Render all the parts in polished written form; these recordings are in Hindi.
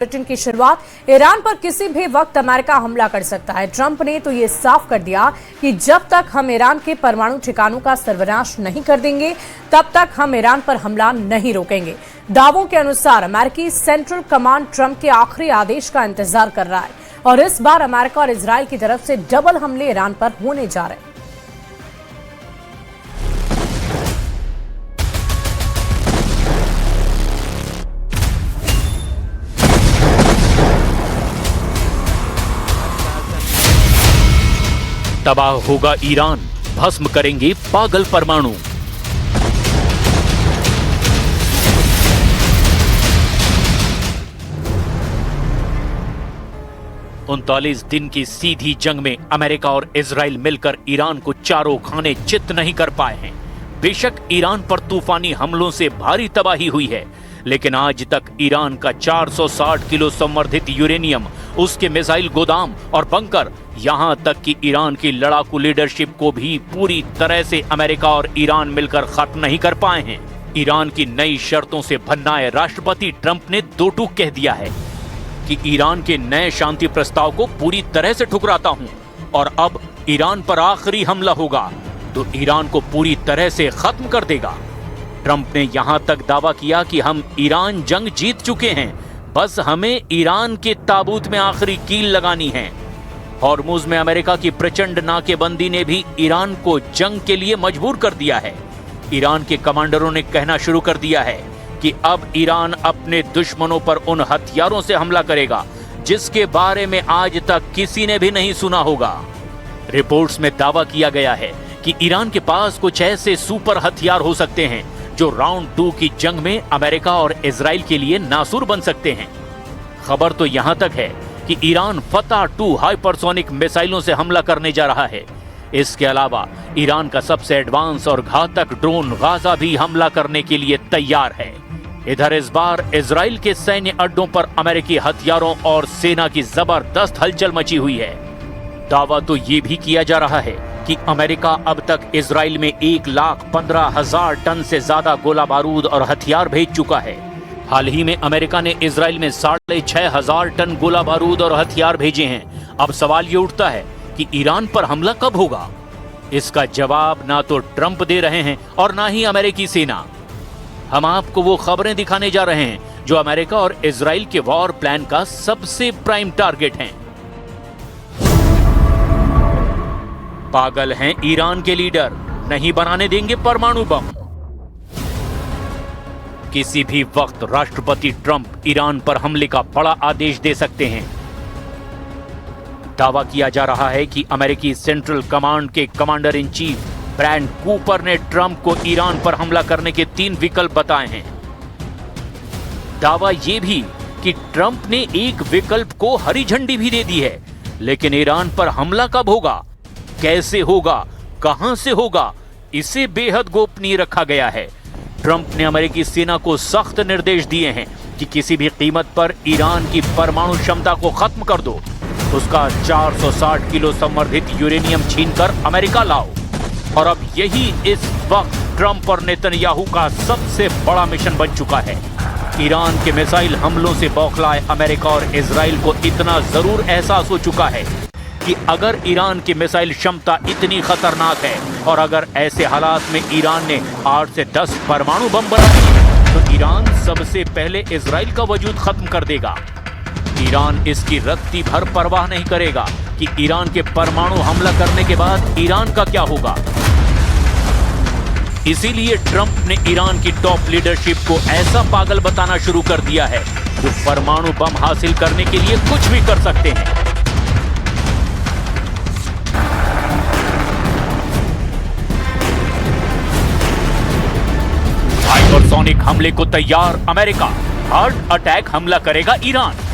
बुलेटिन की शुरुआत। ईरान पर किसी भी वक्त अमेरिका हमला कर सकता है। ट्रंप ने तो ये साफ कर दिया कि जब तक हम ईरान के परमाणु ठिकानों का सर्वनाश नहीं कर देंगे तब तक हम ईरान पर हमला नहीं रोकेंगे। दावों के अनुसार अमेरिकी सेंट्रल कमांड ट्रंप के आखिरी आदेश का इंतजार कर रहा है और इस बार अमेरिका और इजरायल की तरफ से डबल हमले ईरान पर होने जा रहे हैं। तबाह होगा ईरान, भस्म करेंगे पागल परमाणु। उनतालीस दिन की सीधी जंग में अमेरिका और इजराइल मिलकर ईरान को चारों खाने चित नहीं कर पाए हैं। बेशक ईरान पर तूफानी हमलों से भारी तबाही हुई है, लेकिन आज तक ईरान का 460 किलो संवर्धित यूरेनियम, उसके मिसाइल गोदाम और बंकर, यहां तक कि ईरान की लड़ाकू लीडरशिप को भी पूरी तरह से अमेरिका और ईरान मिलकर खत्म नहीं कर पाए हैं। ईरान की नई शर्तों से भन्नाए राष्ट्रपति ट्रंप ने दो टूक कह दिया है कि ईरान के नए शांति प्रस्ताव को पूरी तरह से ठुकराता हूं और अब ईरान पर आखिरी हमला होगा तो ईरान को पूरी तरह से खत्म कर देगा। ट्रंप ने यहां तक दावा किया कि हम ईरान जंग जीत चुके हैं, बस हमें ईरान के ताबूत में आखिरी कील लगानी है। हॉर्मुज में अमेरिका की प्रचंड नाकेबंदी ने भी ईरान को जंग के लिए मजबूर कर दिया है। ईरान के कमांडरों ने कहना शुरू कर दिया है कि अब ईरान अपने दुश्मनों पर उन हथियारों से हमला करेगा जिसके बारे में आज तक किसी ने भी नहीं सुना होगा। रिपोर्ट्स में दावा किया गया है कि ईरान के पास कुछ ऐसे सुपर हथियार हो सकते हैं जो राउंड 2 की जंग में अमेरिका और इजराइल के लिए नासूर बन सकते हैं। खबर तो यहां तक है कि ईरान फतह 2 हाइपरसोनिक मिसाइलों से हमला करने जा रहा है। इसके अलावा ईरान का सबसे एडवांस और घातक ड्रोन गाजा भी हमला करने के लिए तैयार है। इधर इस बार इजराइल के सैन्य अड्डों पर अमेरिकी हथियारों और सेना की जबरदस्त हलचल मची हुई है। दावा तो ये भी किया जा रहा है कि अमेरिका अब तक इजराइल में 1,15,000 टन से ज्यादा गोला बारूद और हथियार भेज चुका है। हाल ही में अमेरिका ने इजराइल में 6,500 टन गोला बारूद और हथियार भेजे हैं। अब सवाल ये उठता है कि ईरान पर हमला कब होगा? इसका जवाब ना तो ट्रंप दे रहे हैं और ना ही अमेरिकी सेना। हम आपको वो खबरें दिखाने जा रहे हैं जो अमेरिका और इजराइल के वॉर प्लान का सबसे प्राइम टारगेट हैं। पागल हैं ईरान के लीडर, नहीं बनाने देंगे परमाणु बम। किसी भी वक्त राष्ट्रपति ट्रंप ईरान पर हमले का बड़ा आदेश दे सकते हैं। दावा किया जा रहा है कि अमेरिकी सेंट्रल कमांड के commander in chief Brad Cooper ने ट्रंप को ईरान पर हमला करने के 3 विकल्प बताए हैं। दावा यह भी कि ट्रंप ने एक विकल्प को हरी झंडी भी दे दी है, लेकिन ईरान पर हमला कब होगा, कैसे होगा, कहां से होगा, इसे बेहद गोपनीय रखा गया है। ट्रंप ने अमेरिकी सेना को सख्त निर्देश दिए हैं कि किसी भी कीमत पर ईरान की परमाणु क्षमता को खत्म कर दो। उसका 460 किलो संवर्धित यूरेनियम छीनकर अमेरिका लाओ। और अब यही इस वक्त ट्रंप और नेतन्याहू का सबसे बड़ा मिशन बन चुका है। ईरान के मिसाइल हमलों से बौखलाए अमेरिका और इजराइल को इतना जरूर एहसास हो चुका है कि अगर ईरान की मिसाइल क्षमता इतनी खतरनाक है और अगर ऐसे हालात में ईरान ने 8 से 10 परमाणु बम बना दिए तो ईरान सबसे पहले इजराइल का वजूद खत्म कर देगा। ईरान इसकी रत्ती भर परवाह नहीं करेगा कि ईरान के परमाणु हमला करने के बाद ईरान का क्या होगा। इसीलिए ट्रंप ने ईरान की टॉप लीडरशिप को ऐसा पागल बताना शुरू कर दिया है जो परमाणु बम हासिल करने के लिए कुछ भी कर सकते हैं। हाइपरसोनिक हमले को तैयार अमेरिका, हार्ट अटैक हमला करेगा ईरान।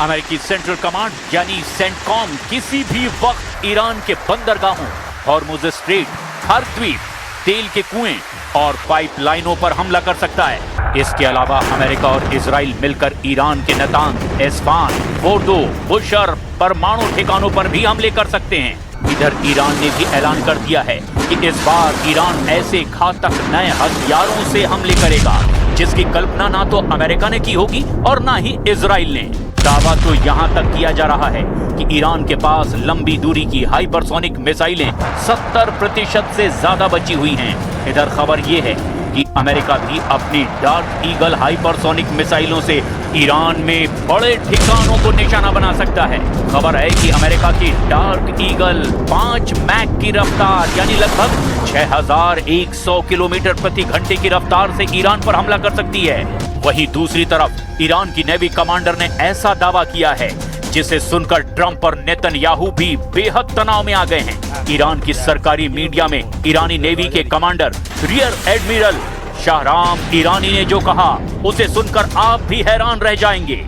अमेरिकी सेंट्रल कमांड यानी सेंटकॉम किसी भी वक्त ईरान के बंदरगाहों, हॉर्मुज स्ट्रेट, हर द्वीप, तेल के कुएं और पाइपलाइनों पर हमला कर सकता है। इसके अलावा अमेरिका और इजराइल मिलकर ईरान के नतांज, एस्फान, फोर्दो, बुशर परमाणु ठिकानों पर भी हमले कर सकते हैं। इधर ईरान ने भी ऐलान कर दिया है कि इस बार ईरान ऐसे घातक नए हथियारों से हमले करेगा जिसकी कल्पना ना तो अमेरिका ने की होगी और ना ही इजराइल ने। दावा तो यहां तक किया जा रहा है कि ईरान के पास लंबी दूरी की हाइपरसोनिक मिसाइलें 70% से ज्यादा बची हुई हैं। इधर खबर यह है कि अमेरिका भी अपनी डार्क ईगल हाइपरसोनिक मिसाइलों से ईरान में बड़े ठिकानों को निशाना बना सकता है। खबर है कि अमेरिका की डार्क ईगल 5 मैक की रफ्तार यानी लगभग 6100 किलोमीटर प्रति घंटे की रफ्तार से ईरान पर हमला कर सकती है। वहीं दूसरी तरफ ईरान की नेवी कमांडर ने ऐसा दावा किया है जिसे सुनकर ट्रंप और नेतन्याहू भी बेहद तनाव में आ गए हैं। ईरान की सरकारी मीडिया में ईरानी नेवी के commander rear admiral Shahram Irani ने जो कहा उसे सुनकर आप भी हैरान रह जाएंगे।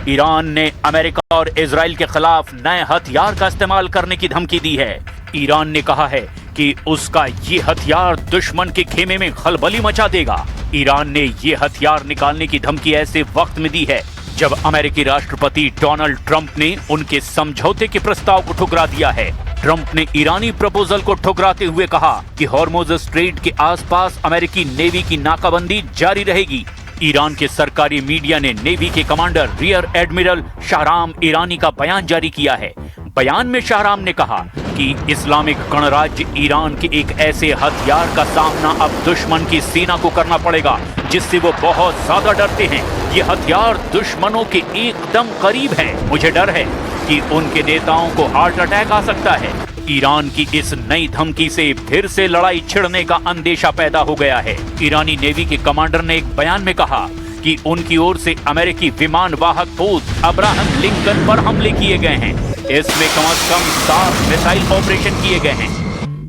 ईरान ने अमेरिका और इजराइल के खिलाफ नए हथियार का इस्तेमाल करने की धमकी दी है। ईरान ने कहा है कि उसका ये हथियार दुश्मन के खेमे में खलबली मचा देगा। ईरान ने ये हथियार निकालने की धमकी ऐसे वक्त में दी है जब अमेरिकी राष्ट्रपति डोनाल्ड ट्रंप ने उनके समझौते के प्रस्ताव को ठुकरा दिया है। ट्रंप ने ईरानी प्रपोजल को ठुकराते हुए कहा कि हॉर्मुज स्ट्रेट के आसपास अमेरिकी नेवी की नाकाबंदी जारी रहेगी। ईरान के सरकारी मीडिया ने नेवी के commander rear admiral Shahram Irani का बयान जारी किया है। बयान में शाहराम ने कहा कि इस्लामिक गणराज्य ईरान के एक ऐसे हथियार का सामना अब दुश्मन की सेना को करना पड़ेगा जिससे वो बहुत ज्यादा डरते हैं। ये हथियार दुश्मनों के एकदम करीब है। मुझे डर है कि उनके नेताओं को हार्ट अटैक आ सकता है। ईरान की इस नई धमकी से फिर से लड़ाई छिड़ने का अंदेशा पैदा हो गया है। ईरानी नेवी के कमांडर ने एक बयान में कहा कि उनकी ओर से अमेरिकी विमान वाहक पोत अब्राहम लिंकन पर हमले किए गए हैं। इसमें कम से कम 7 मिसाइल ऑपरेशन किए गए हैं।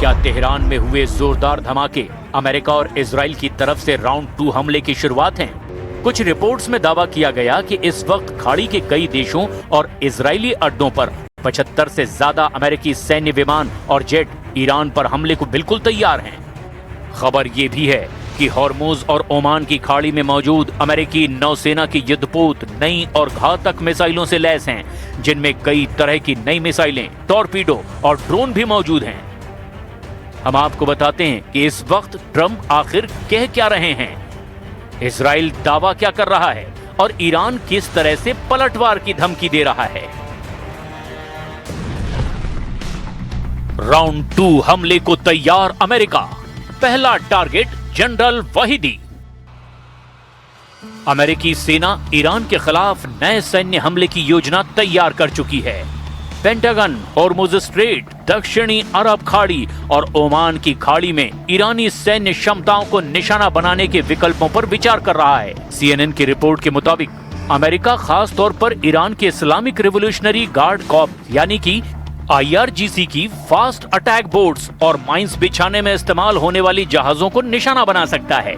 क्या तेहरान में हुए जोरदार धमाके अमेरिका और इजराइल की तरफ से राउंड 2 हमले की शुरुआत हैं? कुछ रिपोर्ट्स में दावा किया गया कि इस वक्त खाड़ी के कई देशों और इजरायली अड्डों पर 75 से ज्यादा अमेरिकी सैन्य विमान और जेट ईरान पर हमले को बिल्कुल तैयार हैं। खबर ये भी है कि हॉर्मुज और ओमान की खाड़ी में मौजूद अमेरिकी नौसेना की युद्धपोत नई और घातक मिसाइलों से लैस हैं, जिनमें कई तरह की नई मिसाइलें, टॉर्पीडो और ड्रोन भी मौजूद हैं। हम आपको बताते हैं कि इस वक्त ट्रंप आखिर कह क्या रहे हैं, इजराइल दावा क्या कर रहा है और ईरान किस तरह से पलटवार की धमकी दे रहा है। राउंड 2 हमले को तैयार अमेरिका। पहला टारगेट जनरल वहीदी। अमेरिकी सेना ईरान के खिलाफ नए सैन्य हमले की योजना तैयार कर चुकी है। पेंटागन हॉर्मुज स्ट्रेट, दक्षिणी अरब खाड़ी और ओमान की खाड़ी में ईरानी सैन्य क्षमताओं को निशाना बनाने के विकल्पों पर विचार कर रहा है। CNN की रिपोर्ट के मुताबिक अमेरिका खास तौर पर ईरान के इस्लामिक रिवोल्यूशनरी गार्ड कॉर्प्स यानी कि IRGC की फास्ट अटैक बोट्स और माइंस बिछाने में इस्तेमाल होने वाली जहाजों को निशाना बना सकता है।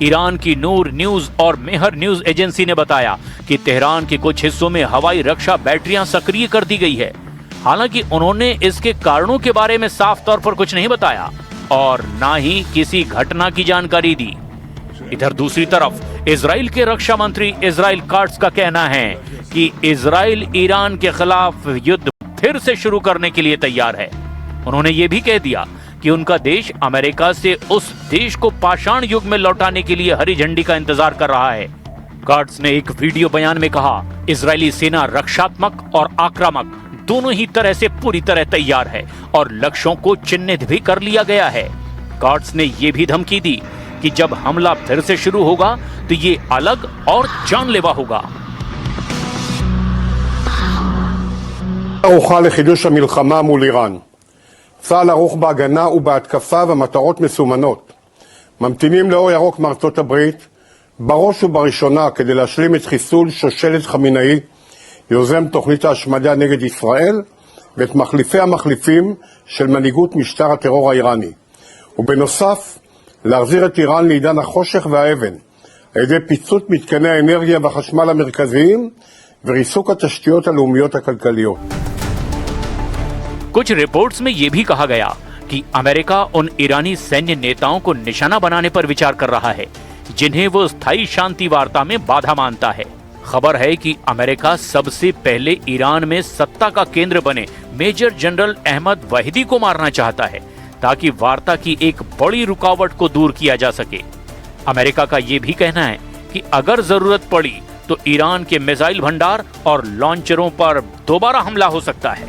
ईरान की नूर न्यूज और मेहर न्यूज एजेंसी ने बताया कि तेहरान के कुछ हिस्सों में हवाई रक्षा बैटरियां सक्रिय कर दी गई है। हालांकि उन्होंने इसके कारणों के बारे में साफ तौर पर कुछ नहीं बताया और ना ही किसी घटना की जानकारी दी। इधर दूसरी तरफ इजराइल के रक्षा मंत्री इजराइल काट्स का कहना है कि इजराइल ईरान के खिलाफ युद्ध फिर से शुरू करने के लिए तैयार है। उन्होंने ये भी कह दिया कि उनका देश अमेरिका से उस देश को पाषाण युग में लौटाने के लिए हरी झंडी का इंतजार कर रहा है। काट्स ने एक वीडियो बयान में कहा, इजरायली सेना रक्षात्मक और आक्रामक दोनों ही तरह से पूरी तरह तैयार है और लक्ष्यों को चिन्हित भी कर लिया गया है। काट्स ने यह भी धमकी दी कि जब हमला फिर से शुरू होगा तो ये अलग और जानलेवा होगा। ערוכה לחידוש המלחמה מול איראן. צה"ל ערוך בהגנה ובהתקפה ומטרות מסומנות. ממתינים לאור ירוק מארצות הברית, בראש ובראשונה כדי להשלים את חיסול שושלת חמינאי, יוזם תוכנית ההשמדה נגד ישראל, ואת מחליפי המחליפים של מנהיגות משטר הטרור האיראני. ובנוסף, להחזיר את איראן לעידן החושך והאבן, על ידי פיצוץ מתקני האנרגיה והחשמל המרכזיים וריסוק התשתיות הלאומיות הכלכליות. कुछ रिपोर्ट्स में यह भी कहा गया कि अमेरिका उन ईरानी सैन्य नेताओं को निशाना बनाने पर विचार कर रहा है जिन्हें वो स्थायी शांति वार्ता में बाधा मानता है। खबर है कि अमेरिका सबसे पहले ईरान में सत्ता का केंद्र बने मेजर जनरल अहमद वहीदी को मारना चाहता है ताकि वार्ता की एक बड़ी रुकावट को दूर किया जा सके। अमेरिका का ये भी कहना है कि अगर जरूरत पड़ी तो ईरान के मिसाइल भंडार और लॉन्चरों पर दोबारा हमला हो सकता है।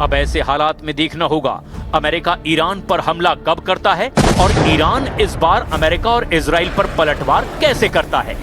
अब ऐसे हालात में देखना होगा अमेरिका ईरान पर हमला कब करता है और ईरान इस बार अमेरिका और इजराइल पर पलटवार कैसे करता है।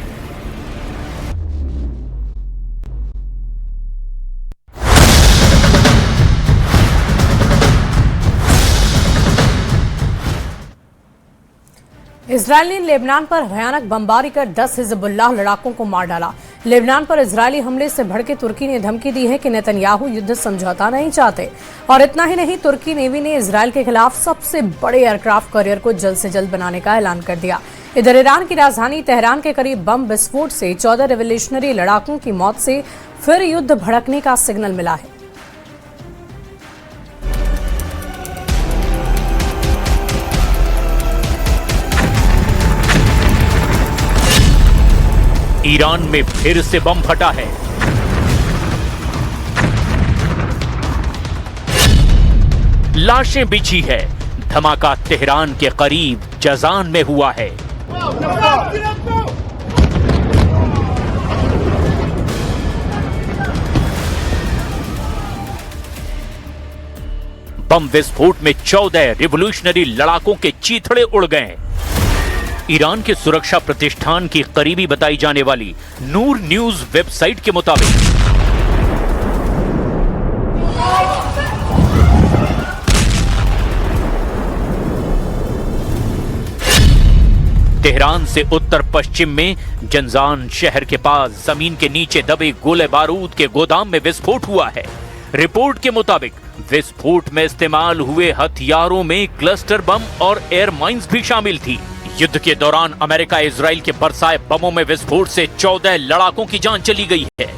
इजरायल ने लेबनान पर भयानक बमबारी कर 10 हिजबुल्लाह लड़ाकों को मार डाला। लेबनान पर इजरायली हमले से भड़के तुर्की ने धमकी दी है कि नेतन्याहू युद्ध समझौता नहीं चाहते। और इतना ही नहीं, तुर्की नेवी ने इजरायल के खिलाफ सबसे बड़े एयरक्राफ्ट करियर को जल्द से जल्द बनाने का ऐलान कर दिया। इधर ईरान की राजधानी तेहरान के करीब बम विस्फोट से 14 रेवोल्यूशनरी लड़ाकों की मौत से फिर युद्ध भड़कने का सिग्नल मिला है। ईरान में फिर से बम फटा है। लाशें बिछी है। धमाका तेहरान के करीब जजान में हुआ है। बम विस्फोट में 14 रिवोल्यूशनरी लड़ाकों के चीथड़े उड़ गए। ईरान के सुरक्षा प्रतिष्ठान की करीबी बताई जाने वाली नूर न्यूज वेबसाइट के मुताबिक तेहरान से उत्तर पश्चिम में जंजान शहर के पास जमीन के नीचे दबे गोले बारूद के गोदाम में विस्फोट हुआ है। रिपोर्ट के मुताबिक विस्फोट में इस्तेमाल हुए हथियारों में क्लस्टर बम और एयर माइंस भी शामिल थी। युद्ध के दौरान अमेरिका इजराइल के बरसाए बमों में विस्फोट से 14 लड़ाकों की जान चली गई है।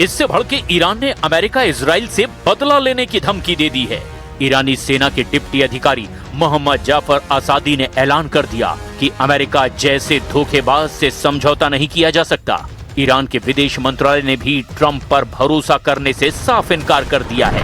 इससे भड़के ईरान ने अमेरिका इजराइल से बदला लेने की धमकी दे दी है। ईरानी सेना के डिप्टी अधिकारी मोहम्मद जाफर आसादी ने ऐलान कर दिया कि अमेरिका जैसे धोखेबाज से समझौता नहीं किया जा सकता। ईरान के विदेश मंत्रालय ने भी ट्रंप पर भरोसा करने से साफ इनकार कर दिया है।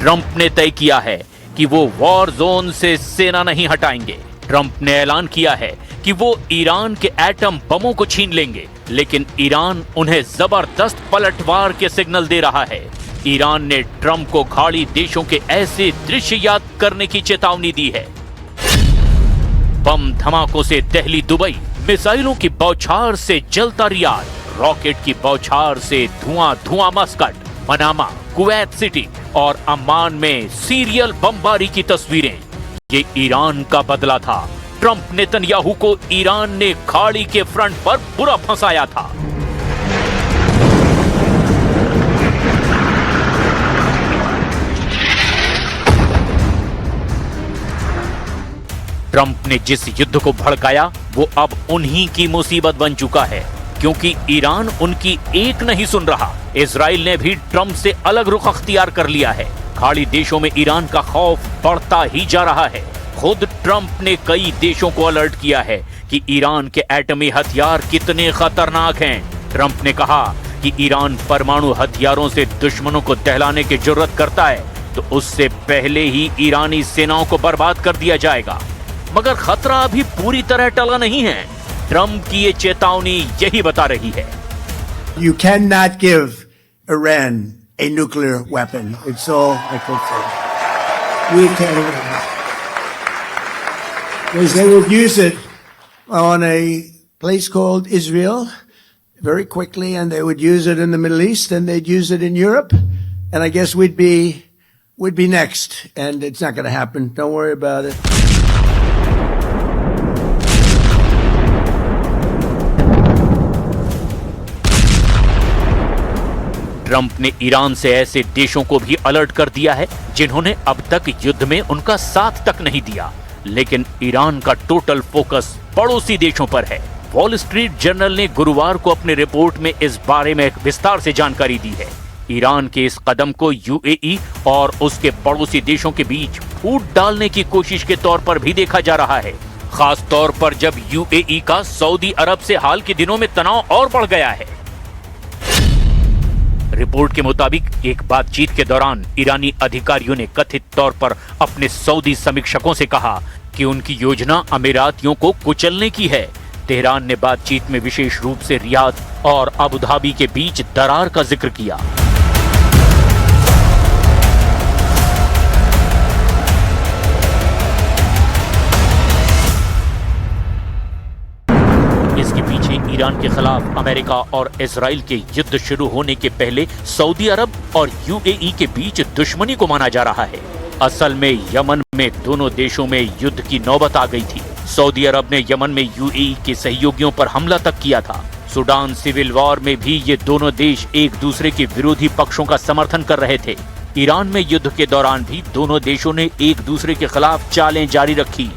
ट्रंप ने तय किया है कि वो वॉर जोन से सेना नहीं हटाएंगे। ट्रंप ने ऐलान किया है कि वो ईरान के एटम बमों को छीन लेंगे, लेकिन ईरान उन्हें जबरदस्त पलटवार के सिग्नल दे रहा है। ईरान ने ट्रंप को खाड़ी देशों के ऐसे दृश्य याद करने की चेतावनी दी है। बम धमाकों से दिल्ली दुबई, मिसाइलों की बौछार से जलता रियाद, रॉकेट की बौछार से धुआं धुआं मस्कट, मनामा, कुवैत सिटी और अम्मान में सीरियल बमबारी की तस्वीरें। ये ईरान का बदला था। ट्रंप नेतन्याहू को ईरान ने खाड़ी के फ्रंट पर बुरा फंसाया था। ट्रंप ने जिस युद्ध को भड़काया वो अब उन्हीं की मुसीबत बन चुका है, क्योंकि ईरान उनकी एक नहीं सुन रहा। इजराइल ने भी ट्रंप से अलग रुख अख्तियार कर लिया है। खाड़ी देशों में ईरान का खौफ बढ़ता ही जा रहा है। खुद ट्रंप ट्रंप ने कई देशों को अलर्ट किया है कि ईरान के एटमी हथियार कितने खतरनाक हैं। ट्रंप ने कहा कि ईरान परमाणु हथियारों से दुश्मनों को दहलाने की जुर्रत करता है तो उससे पहले ही ईरानी सेनाओं को बर्बाद कर दिया जाएगा। मगर खतरा अभी पूरी तरह टला नहीं है। ट्रंप की ये चेतावनी यही बता रही है। You cannot give Iran a nuclear weapon. It's all I can say. We can't. Because they would use it on a place called Israel very quickly, and they would use it in the Middle East, and they'd use it in Europe, and I guess we'd be next, and it's not going to happen. Don't worry about it. Trump ने ईरान से ऐसे देशों को भी अलर्ट कर दिया है जिन्होंने अब तक युद्ध में उनका साथ तक नहीं दिया, लेकिन ईरान का टोटल फोकस पड़ोसी देशों पर है। वॉल स्ट्रीट जर्नल ने गुरुवार को अपनी रिपोर्ट में इस बारे में विस्तार से जानकारी दी है। ईरान के इस कदम को यूएई और उसके पड़ोसी देशों के बीच फूट डालने की कोशिश के तौर पर भी देखा जा रहा है, खास तौर पर जब यूएई का सऊदी अरब से हाल के दिनों में तनाव और बढ़ गया है। रिपोर्ट के मुताबिक एक बातचीत के दौरान ईरानी अधिकारियों ने कथित तौर पर अपने सऊदी समीक्षकों से कहा कि उनकी योजना अमीरातियों को कुचलने की है। तेहरान ने बातचीत में विशेष रूप से रियाद और अबू धाबी के बीच दरार का जिक्र किया। इसके पीछे ईरान के खिलाफ अमेरिका और इजराइल के युद्ध शुरू होने के पहले सऊदी अरब और यूएई के बीच दुश्मनी को माना जा रहा है। असल में यमन में दोनों देशों में युद्ध की नौबत आ गई थी। सऊदी अरब ने यमन में यूएई के सहयोगियों पर हमला तक किया था। सूडान सिविल वॉर में भी ये दोनों देश एक दूसरे के विरोधी पक्षों का समर्थन कर रहे थे। ईरान में युद्ध के दौरान भी दोनों देशों ने एक दूसरे के खिलाफ चालें जारी रखी।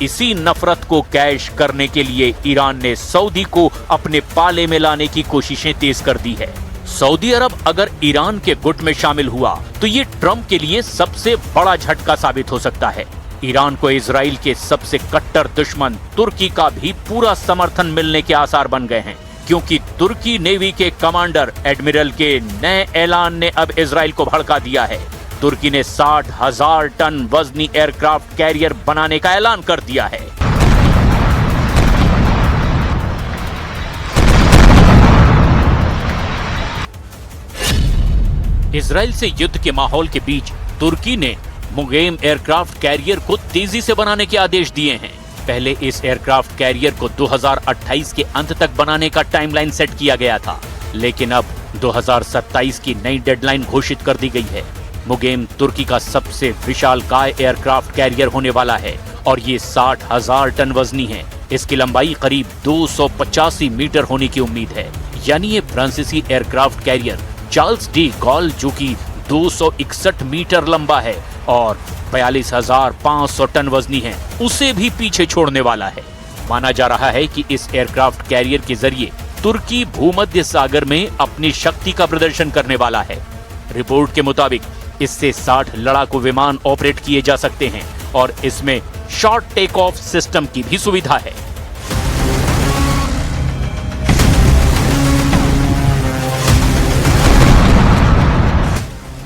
इसी नफरत को कैश करने के लिए ईरान ने सऊदी को अपने पाले में लाने की कोशिशें तेज कर दी है। सऊदी अरब अगर ईरान के गुट में शामिल हुआ तो ये ट्रंप के लिए सबसे बड़ा झटका साबित हो सकता है। ईरान को इजराइल के सबसे कट्टर दुश्मन तुर्की का भी पूरा समर्थन मिलने के आसार बन गए हैं, क्योंकि तुर्की नेवी के कमांडर एडमिरल के नए ऐलान ने अब इजराइल को भड़का दिया है। तुर्की ने 60,000 टन वजनी एयरक्राफ्ट कैरियर बनाने का ऐलान कर दिया है। इजराइल से युद्ध के माहौल के बीच तुर्की ने मुगेम एयरक्राफ्ट कैरियर को तेजी से बनाने के आदेश दिए हैं। पहले इस एयरक्राफ्ट कैरियर को 2028 के अंत तक बनाने का टाइमलाइन सेट किया गया था, लेकिन अब 2027 की नई डेडलाइन घोषित कर दी गई है। मुगेम तुर्की का सबसे विशालकाय एयरक्राफ्ट कैरियर होने वाला है और ये 60,000 टन वजनी है। इसकी लंबाई करीब 285 मीटर होने की उम्मीद है। यानी ये फ्रांसीसी aircraft carrier Charles de Gaulle, जो कि 261 मीटर लंबा है और 42,500 टन वजनी है, उसे भी पीछे छोड़ने वाला है। माना जा रहा है कि इस एयरक्राफ्ट कैरियर के जरिए तुर्की भूमध्य सागर में अपनी शक्ति का प्रदर्शन करने वाला है। रिपोर्ट के मुताबिक इससे 60 लड़ाकू विमान ऑपरेट किए जा सकते हैं और इसमें शॉर्ट टेक ऑफ सिस्टम की भी सुविधा है।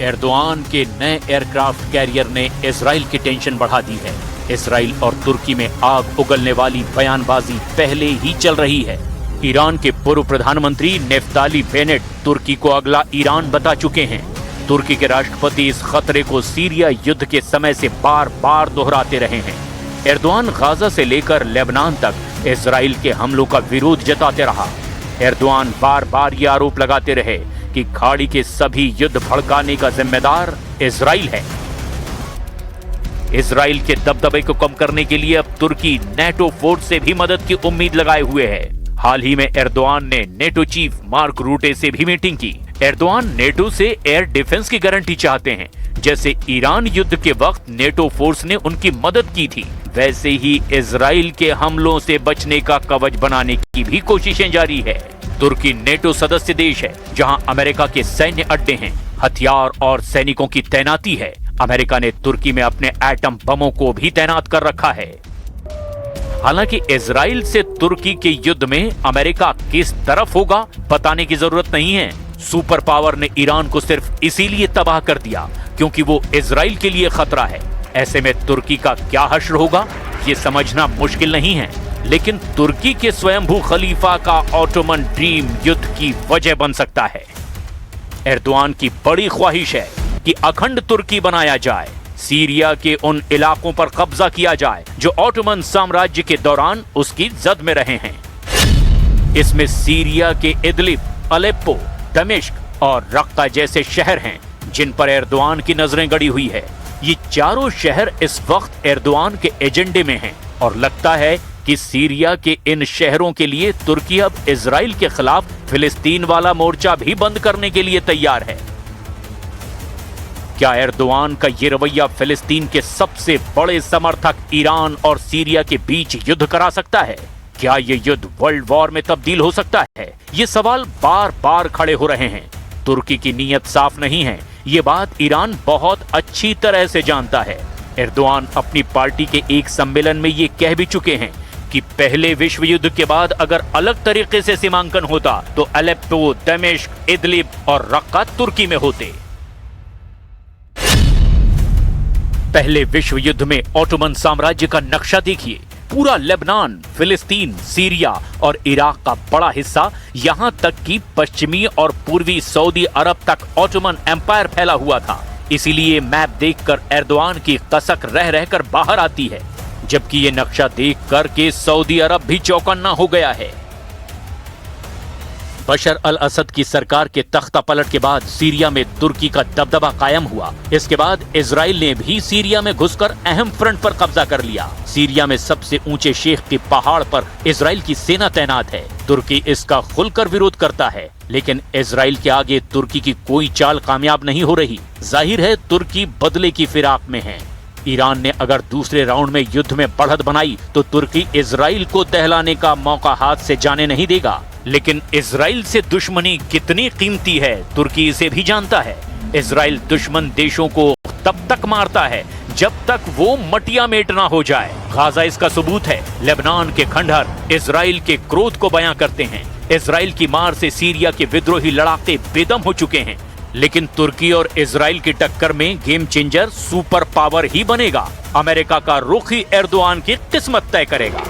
एर्दोआन के नए एयरक्राफ्ट कैरियर ने इजराइल की टेंशन बढ़ा दी है। इजराइल और तुर्की में आग उगलने वाली बयानबाजी पहले ही चल रही है। ईरान के पूर्व प्रधानमंत्री नेफ्ताली बेनेट तुर्की को अगला ईरान बता चुके हैं। तुर्की के राष्ट्रपति इस खतरे को सीरिया युद्ध के समय से बार बार दोहराते रहे हैं। एर्दोआन गाजा से लेकर लेबनान तक इजराइल के हमलों का विरोध जताते रहा। एर्दोआन बार बार ये आरोप लगाते रहे कि खाड़ी के सभी युद्ध भड़काने का जिम्मेदार इजराइल है। इजराइल के दबदबे को कम करने के लिए अब तुर्की नेटो फोर्स से भी मदद की उम्मीद लगाए हुए है। हाल ही में एर्दोआन ने नेटो चीफ मार्क रूटे से भी मीटिंग की। एर्दोआन नेटो से एयर डिफेंस की गारंटी चाहते हैं। जैसे ईरान युद्ध के वक्त नेटो फोर्स ने उनकी मदद की थी, वैसे ही इजराइल के हमलों से बचने का कवच बनाने की भी कोशिशें जारी है। तुर्की नेटो सदस्य देश है, जहां अमेरिका के सैन्य अड्डे हैं, हथियार और सैनिकों की तैनाती है। अमेरिका ने तुर्की में अपने एटम बमों को भी तैनात कर रखा है। हालांकि इजराइल से तुर्की के युद्ध में अमेरिका किस तरफ होगा बताने की जरूरत नहीं है। सुपर पावर ने ईरान को सिर्फ इसीलिए तबाह कर दिया क्योंकि वो इजराइल के लिए खतरा है। ऐसे में तुर्की का क्या हश्र होगा ये समझना मुश्किल नहीं है, लेकिन तुर्की के स्वयंभू खलीफा का ऑटोमन ड्रीम युद्ध की वजह बन सकता है। एर्दोआन की बड़ी ख्वाहिश है कि अखंड तुर्की बनाया जाए, सीरिया के उन इलाकों पर कब्जा किया जाए जो ऑटोमन साम्राज्य के दौरान उसकी जद में रहे हैं। इसमें सीरिया के इदलिब, अलेप्पो, दमिश्क और रक्का जैसे शहर हैं जिन पर एर्दोआन की नजरें गड़ी हुई है। ये चारों शहर इस वक्त एर्दोआन के एजेंडे में हैं और लगता है कि सीरिया के इन शहरों के लिए तुर्की अब इजराइल के खिलाफ फिलिस्तीन वाला मोर्चा भी बंद करने के लिए तैयार है। क्या एर्दोआन का ये रवैया फिलिस्तीन के सबसे बड़े समर्थक ईरान और सीरिया के बीच युद्ध करा सकता है? क्या ये युद्ध वर्ल्ड वॉर में तब्दील हो सकता है? ये सवाल बार बार खड़े हो रहे हैं। तुर्की की नीयत साफ नहीं है, ये बात ईरान बहुत अच्छी तरह से जानता है। एर्दोआन अपनी पार्टी के एक सम्मेलन में ये कह भी चुके हैं कि पहले विश्व युद्ध के बाद अगर अलग तरीके से सीमांकन होता तो अलेप्पो, दमिश्क, इदलिब और रक्का तुर्की में होते। पहले विश्व युद्ध में ऑटोमन साम्राज्य का नक्शा देखिए। पूरा लेबनान, फिलिस्तीन, सीरिया और इराक का बड़ा हिस्सा, यहां तक कि पश्चिमी और पूर्वी सऊदी अरब तक ऑटोमन एम्पायर फैला हुआ था। इसीलिए मैप देखकर एर्दोआन की कसक रह रहकर बाहर आती है, जबकि ये नक्शा देखकर के सऊदी अरब भी चौकन्ना हो गया है। बशर अल असद की सरकार के तख्ता पलट के बाद सीरिया में तुर्की का दबदबा कायम हुआ। इसके बाद इजराइल ने भी सीरिया में घुसकर अहम फ्रंट पर कब्जा कर लिया। सीरिया में सबसे ऊंचे शेख के पहाड़ पर इजराइल की सेना तैनात है। तुर्की इसका खुलकर विरोध करता है, लेकिन इजराइल के आगे तुर्की की कोई चाल कामयाब नहीं हो रही। जाहिर है तुर्की बदले की फिराक में है। ईरान ने अगर दूसरे राउंड में युद्ध में बढ़त बनाई तो तुर्की इजराइल को दहलाने का मौका हाथ से जाने नहीं देगा। लेकिन इजराइल से दुश्मनी कितनी कीमती है तुर्की इसे भी जानता है। इजराइल दुश्मन देशों को तब तक मारता है जब तक वो मटिया मेट ना हो जाए। गाजा इसका सबूत है। लेबनान के खंडहर इजराइल के क्रोध को बयां करते हैं। इजराइल की मार से सीरिया के विद्रोही लड़ाके बेदम हो चुके हैं, लेकिन तुर्की और इजराइल की टक्कर में गेम चेंजर सुपर पावर ही बनेगा। अमेरिका का रुख ही एर्दोआन की किस्मत तय करेगा।